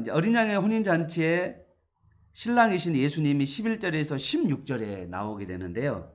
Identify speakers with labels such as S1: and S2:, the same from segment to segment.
S1: 이제 어린 양의 혼인잔치에 신랑이신 예수님이 11절에서 16절에 나오게 되는데요.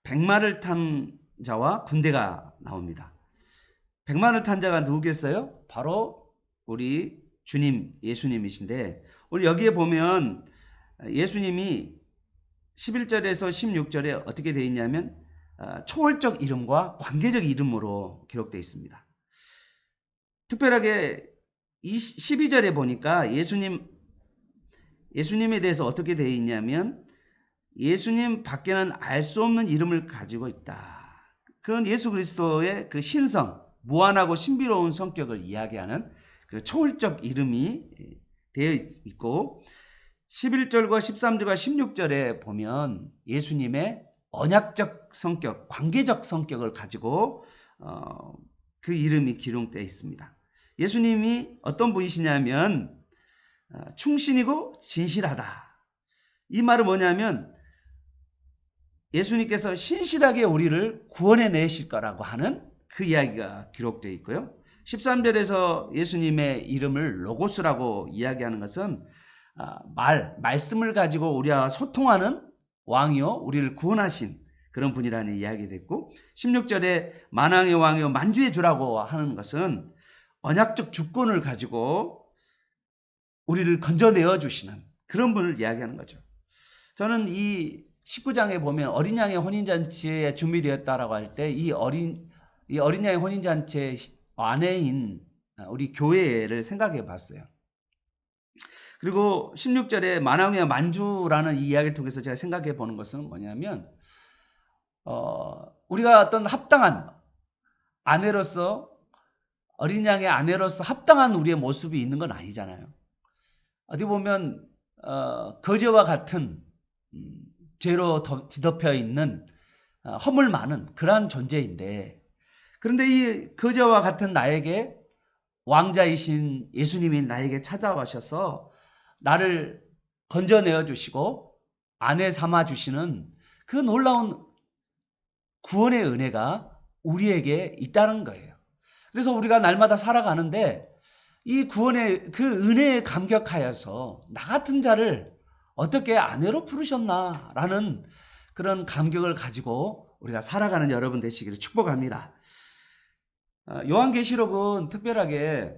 S1: 백마를 탄 자와 군대가 나옵니다. 백마를 탄 자가 누구겠어요? 바로 우리 주님 예수님이신데, 우리 여기에 보면 예수님이 11절에서 16절에 어떻게 되어 있냐면 초월적 이름과 관계적 이름으로 기록되어 있습니다. 특별하게 12절에 보니까 예수님에 대해서 어떻게 되어 있냐면 예수님 밖에는 알 수 없는 이름을 가지고 있다. 그건 예수 그리스도의 그 신성, 무한하고 신비로운 성격을 이야기하는 그 초월적 이름이 되어 있고, 11절과 13절과 16절에 보면 예수님의 언약적 성격, 관계적 성격을 가지고 그 이름이 기록되어 있습니다. 예수님이 어떤 분이시냐면 충신이고 진실하다. 이 말은 뭐냐면 예수님께서 신실하게 우리를 구원해 내실 거라고 하는 그 이야기가 기록되어 있고요. 13절에서 예수님의 이름을 로고스라고 이야기하는 것은 말씀을 가지고 우리와 소통하는 왕이요 우리를 구원하신 그런 분이라는 이야기가 됐고, 16절에 만왕의 왕이요 만주의 주라고 하는 것은 언약적 주권을 가지고 우리를 건져내어 주시는 그런 분을 이야기하는 거죠. 저는 이 19장에 보면 어린 양의 혼인잔치에 준비되었다라고 할 때 이 어린 양의 혼인잔치의 아내인 우리 교회를 생각해 봤어요. 그리고 16절에 만왕의 만주라는 이 이야기를 통해서 제가 생각해 보는 것은 뭐냐면 우리가 어떤 합당한 아내로서, 어린 양의 아내로서 합당한 우리의 모습이 있는 건 아니잖아요. 어디 보면 거지와 같은 죄로 뒤덮여 있는 허물 많은 그러한 존재인데, 그런데 이 거지와 같은 나에게 왕자이신 예수님이 나에게 찾아와셔서 나를 건져내어 주시고 아내 삼아 주시는 그 놀라운 구원의 은혜가 우리에게 있다는 거예요. 그래서 우리가 날마다 살아가는데 이 구원의 그 은혜에 감격하여서 나 같은 자를 어떻게 아내로 부르셨나라는 그런 감격을 가지고 우리가 살아가는 여러분 되시기를 축복합니다. 요한계시록은 특별하게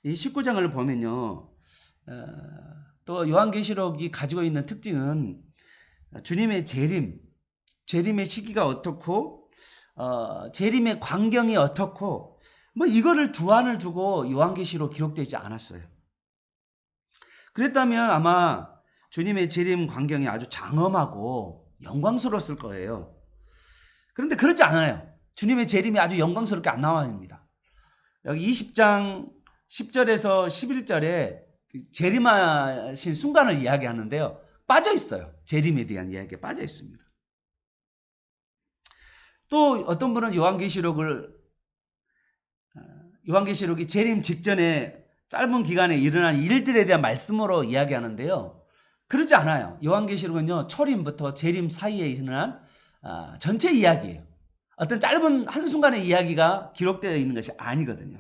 S1: 이 19장을 보면요, 또 요한계시록이 가지고 있는 특징은 주님의 재림의 시기가 어떻고 재림의 광경이 어떻고 뭐 이거를 두안을 두고 요한계시록 기록되지 않았어요. 그랬다면 아마 주님의 재림 광경이 아주 장엄하고 영광스러웠을 거예요. 그런데 그렇지 않아요. 주님의 재림이 아주 영광스럽게 안 나와입니다. 여기 20장 10절에서 11절에 재림하신 순간을 이야기하는데요. 빠져 있어요. 재림에 대한 이야기가 빠져 있습니다. 또 어떤 분은 요한계시록이 재림 직전에 짧은 기간에 일어난 일들에 대한 말씀으로 이야기하는데요. 그러지 않아요. 요한계시록은요, 초림부터 재림 사이에 일어난 전체 이야기예요. 어떤 짧은 한순간의 이야기가 기록되어 있는 것이 아니거든요.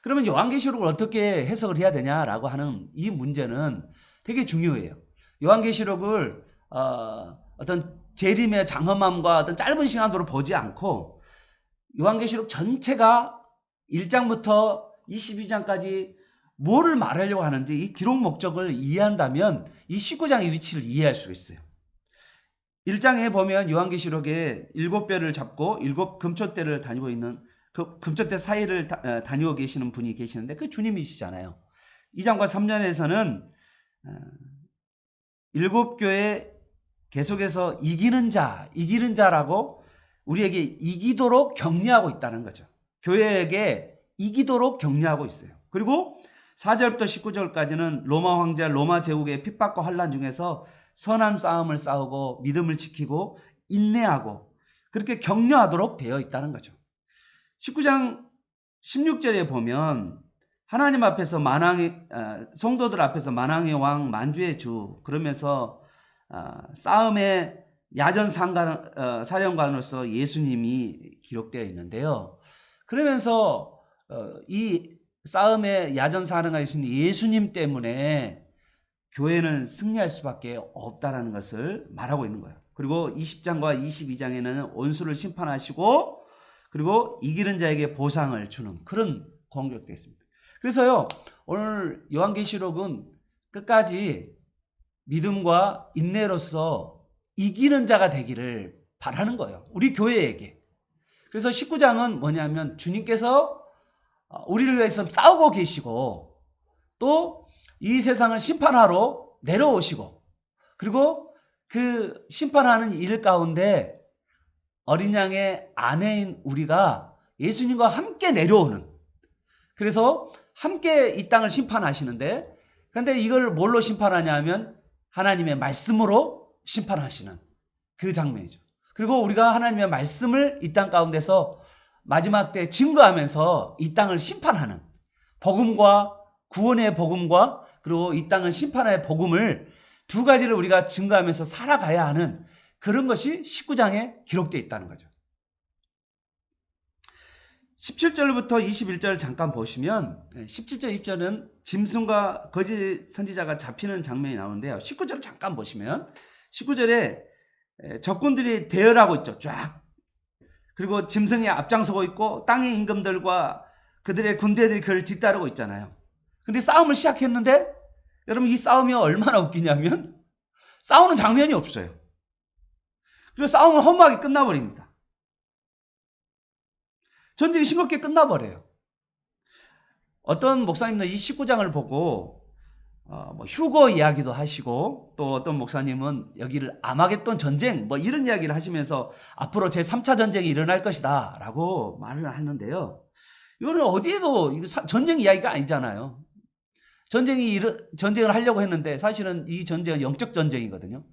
S1: 그러면 요한계시록을 어떻게 해석을 해야 되냐라고 하는 이 문제는 되게 중요해요. 요한계시록을 어떤 재림의 장엄함과 어떤 짧은 시간으로 보지 않고 요한계시록 전체가 1장부터 22장까지 뭐를 말하려고 하는지 이 기록 목적을 이해한다면 이 19장의 위치를 이해할 수 있어요. 1장에 보면 요한계시록에 7별을 잡고 7 금초대를 다니고 있는 그 금초대 사이를 다니고 계시는 분이 계시는데 그 주님이시잖아요. 2장과 3장에서는 7교회 계속해서 이기는 자라고 우리에게 이기도록 격려하고 있다는 거죠. 교회에게 이기도록 격려하고 있어요. 그리고 4절부터 19절까지는 로마 황제, 로마 제국의 핍박과 환난 중에서 선한 싸움을 싸우고 믿음을 지키고 인내하고 그렇게 격려하도록 되어 있다는 거죠. 19장 16절에 보면 하나님 앞에서 성도들 앞에서 만왕의 왕, 만주의 주 그러면서 싸움의 야전 사령관으로서 예수님이 기록되어 있는데요. 그러면서 이 싸움의 야전사령하신 예수님 때문에 교회는 승리할 수밖에 없다라는 것을 말하고 있는 거예요. 그리고 20장과 22장에는 원수를 심판하시고 그리고 이기는 자에게 보상을 주는 그런 공격되어 있습니다. 그래서요, 오늘 요한계시록은 끝까지 믿음과 인내로서 이기는 자가 되기를 바라는 거예요. 우리 교회에게. 그래서 19장은 뭐냐면 주님께서 우리를 위해서 싸우고 계시고 또 이 세상을 심판하러 내려오시고 그리고 그 심판하는 일 가운데 어린 양의 아내인 우리가 예수님과 함께 내려오는, 그래서 함께 이 땅을 심판하시는데, 근데 이걸 뭘로 심판하냐 하면 하나님의 말씀으로 심판하시는 그 장면이죠. 그리고 우리가 하나님의 말씀을 이 땅 가운데서 마지막 때 증거하면서 이 땅을 심판하는 복음과 구원의 복음과 그리고 이 땅을 심판의 복음을 두 가지를 우리가 증거하면서 살아가야 하는 그런 것이 19장에 기록되어 있다는 거죠. 17절부터 21절 잠깐 보시면 17절 20절은 짐승과 거짓 선지자가 잡히는 장면이 나오는데요. 19절 잠깐 보시면 19절에 적군들이 대열하고 있죠. 쫙. 그리고 짐승이 앞장서고 있고 땅의 임금들과 그들의 군대들이 그를 뒤따르고 있잖아요. 근데 싸움을 시작했는데 여러분 이 싸움이 얼마나 웃기냐면 싸우는 장면이 없어요. 그리고 싸움은 허무하게 끝나버립니다. 전쟁이 싱겁게 끝나버려요. 어떤 목사님은 이 19장을 보고 휴거 이야기도 하시고 또 어떤 목사님은 여기를 아마겟돈 전쟁 이런 이야기를 하시면서 앞으로 제3차 전쟁이 일어날 것이다 라고 말을 하는데요. 이거는 어디에도 전쟁 이야기가 아니잖아요. 전쟁을 하려고 했는데 사실은 이 전쟁은 영적 전쟁이거든요.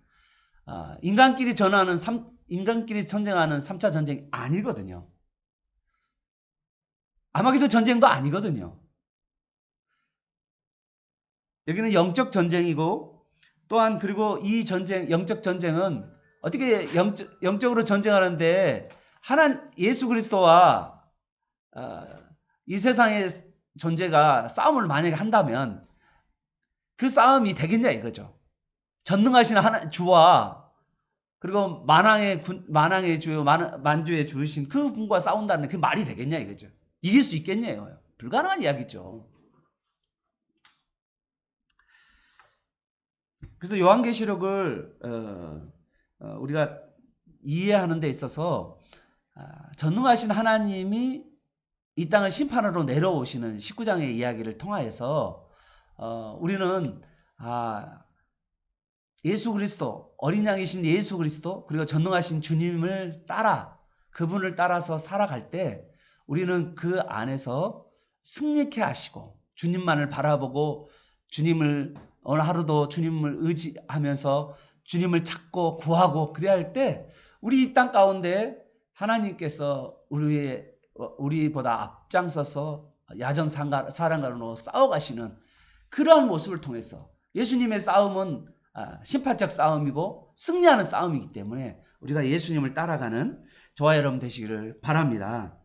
S1: 인간끼리 전쟁하는 3차 전쟁이 아니거든요. 아마겟돈 전쟁도 아니거든요. 여기는 영적 전쟁이고 또한 그리고 이 전쟁, 영적 전쟁은 어떻게 영적으로 전쟁하는데 예수 그리스도와 이 세상의 존재가 싸움을 만약에 한다면 그 싸움이 되겠냐 이거죠. 전능하신 주와 그리고 만왕의 주, 만주의 주신 그 분과 싸운다는 그 말이 되겠냐 이거죠. 이길 수 있겠냐요. 불가능한 이야기죠. 그래서 요한계시록을 우리가 이해하는 데 있어서 전능하신 하나님이 이 땅을 심판으로 내려오시는 19장의 이야기를 통하여서 우리는 예수 그리스도, 어린 양이신 예수 그리스도 그리고 전능하신 주님을 그분을 따라서 살아갈 때 우리는 그 안에서 승리케 하시고 주님만을 바라보고 주님을 오늘 하루도 주님을 의지하면서 주님을 찾고 구하고 그래야 할 때 우리 이 땅 가운데 하나님께서 우리보다 앞장서서 야전 사령관으로 싸워가시는 그러한 모습을 통해서 예수님의 싸움은 심판적 싸움이고 승리하는 싸움이기 때문에 우리가 예수님을 따라가는 저와 여러분 되시기를 바랍니다.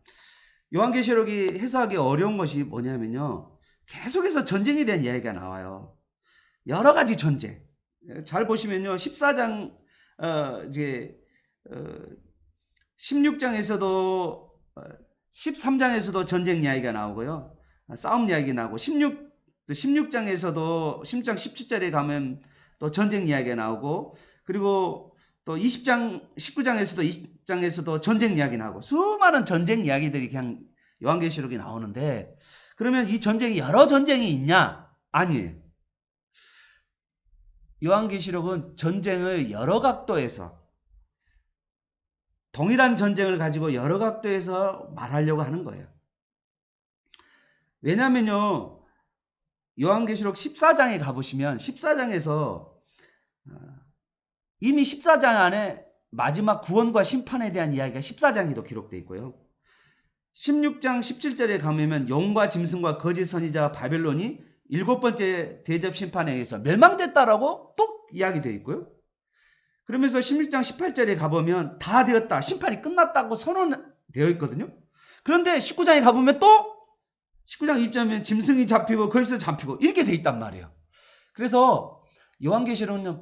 S1: 요한계시록이 해석하기 어려운 것이 뭐냐면요. 계속해서 전쟁에 대한 이야기가 나와요. 여러 가지 전쟁. 잘 보시면요. 14장, 16장에서도, 13장에서도 전쟁 이야기가 나오고요. 싸움 이야기 나오고, 16장에서도, 16장 17절에 가면 또 전쟁 이야기가 나오고, 그리고 또 19장에서도 20장에서도 전쟁 이야기 나오고, 수많은 전쟁 이야기들이 그냥 요한계시록에 나오는데, 그러면 이 전쟁이 여러 전쟁이 있냐? 아니에요. 요한계시록은 전쟁을 여러 각도에서 동일한 전쟁을 가지고 여러 각도에서 말하려고 하는 거예요. 왜냐하면요. 요한계시록 14장에 가보시면 14장에서 이미 14장 안에 마지막 구원과 심판에 대한 이야기가 14장에도 기록되어 있고요. 16장 17절에 가면 용과 짐승과 거짓 선지자 바벨론이 7번째 대접 심판에 의해서 멸망됐다라고 또 이야기되어 있고요. 그러면서 16장 18절에 가보면 다 되었다. 심판이 끝났다고 선언되어 있거든요. 그런데 19장에 가보면 또 19장 2절은 짐승이 잡히고 거기서 잡히고 이렇게 돼 있단 말이에요. 그래서 요한계시록은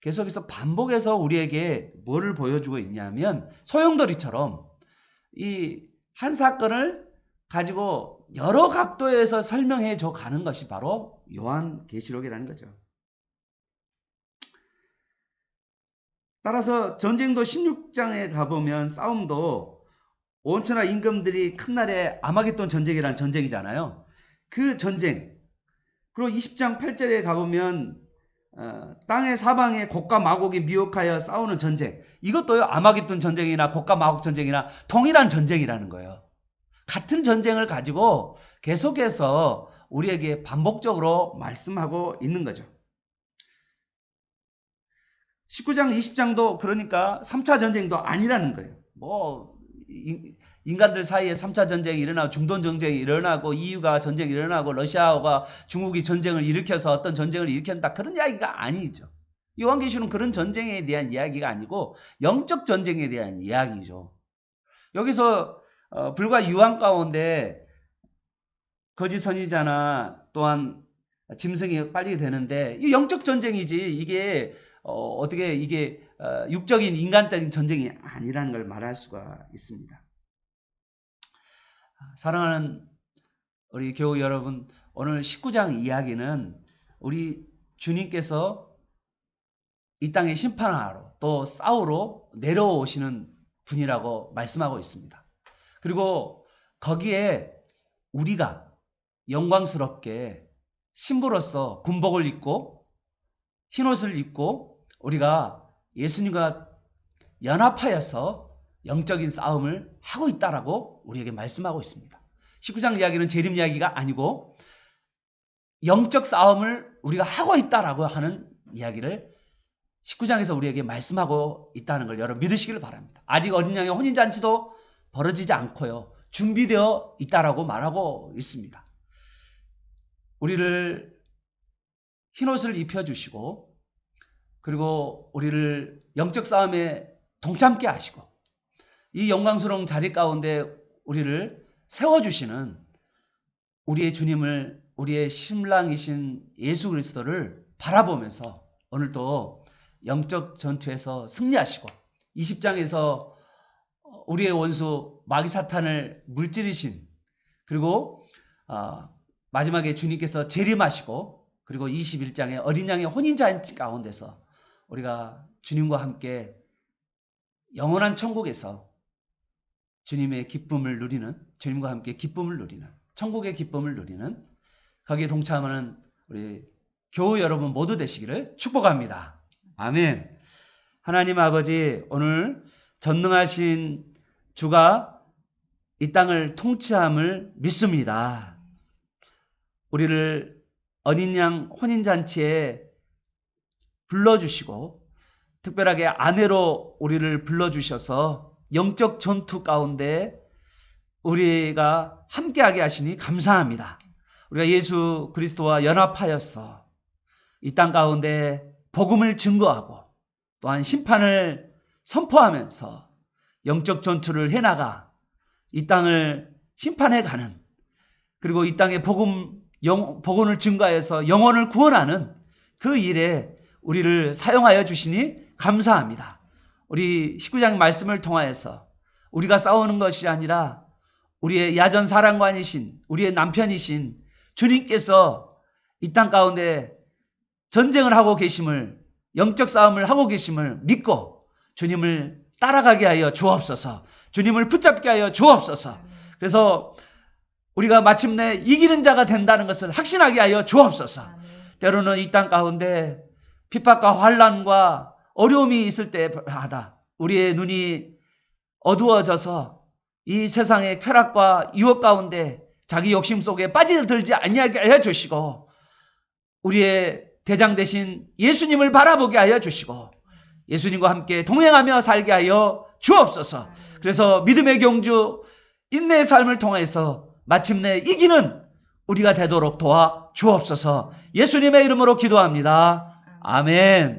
S1: 계속해서 반복해서 우리에게 뭐를 보여주고 있냐면 소용돌이처럼 이 한 사건을 가지고 여러 각도에서 설명해 줘 가는 것이 바로 요한계시록이라는 거죠. 따라서 전쟁도 16장에 가보면 싸움도 온천하 임금들이 큰 날에 아마겟돈 전쟁이라는 전쟁이잖아요. 그 전쟁. 그리고 20장 8절에 가보면 땅의 사방에 곡과 마곡이 미혹하여 싸우는 전쟁. 이것도요, 아마겟돈 전쟁이나 곡과 마곡 전쟁이나 동일한 전쟁이라는 거예요. 같은 전쟁을 가지고 계속해서 우리에게 반복적으로 말씀하고 있는 거죠. 19장 20장도 그러니까 3차 전쟁도 아니라는 거예요. 뭐 인간들 사이에 3차 전쟁이 일어나고 중동 전쟁이 일어나고 EU가 전쟁이 일어나고 러시아가 중국이 전쟁을 일으켜서 어떤 전쟁을 일으켰다 그런 이야기가 아니죠. 요한계시록은 그런 전쟁에 대한 이야기가 아니고 영적 전쟁에 대한 이야기죠. 여기서 불과 유황 가운데 거짓 선지자나 또한 짐승이 빨리게 되는데 이 영적 전쟁이지 이게 어떻게 이게 육적인 인간적인 전쟁이 아니라는 걸 말할 수가 있습니다. 사랑하는 우리 교우 여러분, 오늘 19장 이야기는 우리 주님께서 이 땅에 심판하러 또 싸우러 내려오시는 분이라고 말씀하고 있습니다. 그리고 거기에 우리가 영광스럽게 신부로서 군복을 입고 흰옷을 입고 우리가 예수님과 연합하여서 영적인 싸움을 하고 있다라고 우리에게 말씀하고 있습니다. 19장 이야기는 재림 이야기가 아니고 영적 싸움을 우리가 하고 있다라고 하는 이야기를 19장에서 우리에게 말씀하고 있다는 걸 여러분 믿으시기를 바랍니다. 아직 어린 양의 혼인잔치도 벌어지지 않고요. 준비되어 있다라고 말하고 있습니다. 우리를 흰옷을 입혀주시고 그리고 우리를 영적 싸움에 동참케 하시고 이 영광스러운 자리 가운데 우리를 세워주시는 우리의 주님을 우리의 신랑이신 예수 그리스도를 바라보면서 오늘도 영적 전투에서 승리하시고 20장에서 우리의 원수 마귀 사탄을 물찌르신 그리고 마지막에 주님께서 재림하시고 그리고 21장에 어린 양의 혼인잔치 가운데서 우리가 주님과 함께 영원한 천국에서 주님의 기쁨을 누리는 주님과 함께 기쁨을 누리는 천국의 기쁨을 누리는 거기에 동참하는 우리 교우 여러분 모두 되시기를 축복합니다. 아멘. 하나님 아버지 오늘 전능하신 주가 이 땅을 통치함을 믿습니다. 우리를 어린 양 혼인잔치에 불러주시고 특별하게 아내로 우리를 불러주셔서 영적 전투 가운데 우리가 함께하게 하시니 감사합니다. 우리가 예수 그리스도와 연합하여서 이 땅 가운데 복음을 증거하고 또한 심판을 선포하면서 영적 전투를 해나가 이 땅을 심판해가는 그리고 이 땅에 복음을 증거해서 영혼을 구원하는 그 일에 우리를 사용하여 주시니 감사합니다. 우리 19장 말씀을 통하여서 우리가 싸우는 것이 아니라 우리의 야전 사랑관이신 우리의 남편이신 주님께서 이 땅 가운데 전쟁을 하고 계심을 영적 싸움을 하고 계심을 믿고 주님을 따라가게 하여 주옵소서. 주님을 붙잡게 하여 주옵소서. 그래서 우리가 마침내 이기는 자가 된다는 것을 확신하게 하여 주옵소서. 때로는 이 땅 가운데 핍박과 환난과 어려움이 있을 때마다 우리의 눈이 어두워져서 이 세상의 쾌락과 유혹 가운데 자기 욕심 속에 빠져들지 아니하게 하여 주시고 우리의 대장 되신 예수님을 바라보게 하여 주시고 예수님과 함께 동행하며 살게 하여 주옵소서. 그래서 믿음의 경주 인내의 삶을 통해서 마침내 이기는 우리가 되도록 도와 주옵소서. 예수님의 이름으로 기도합니다. 아멘.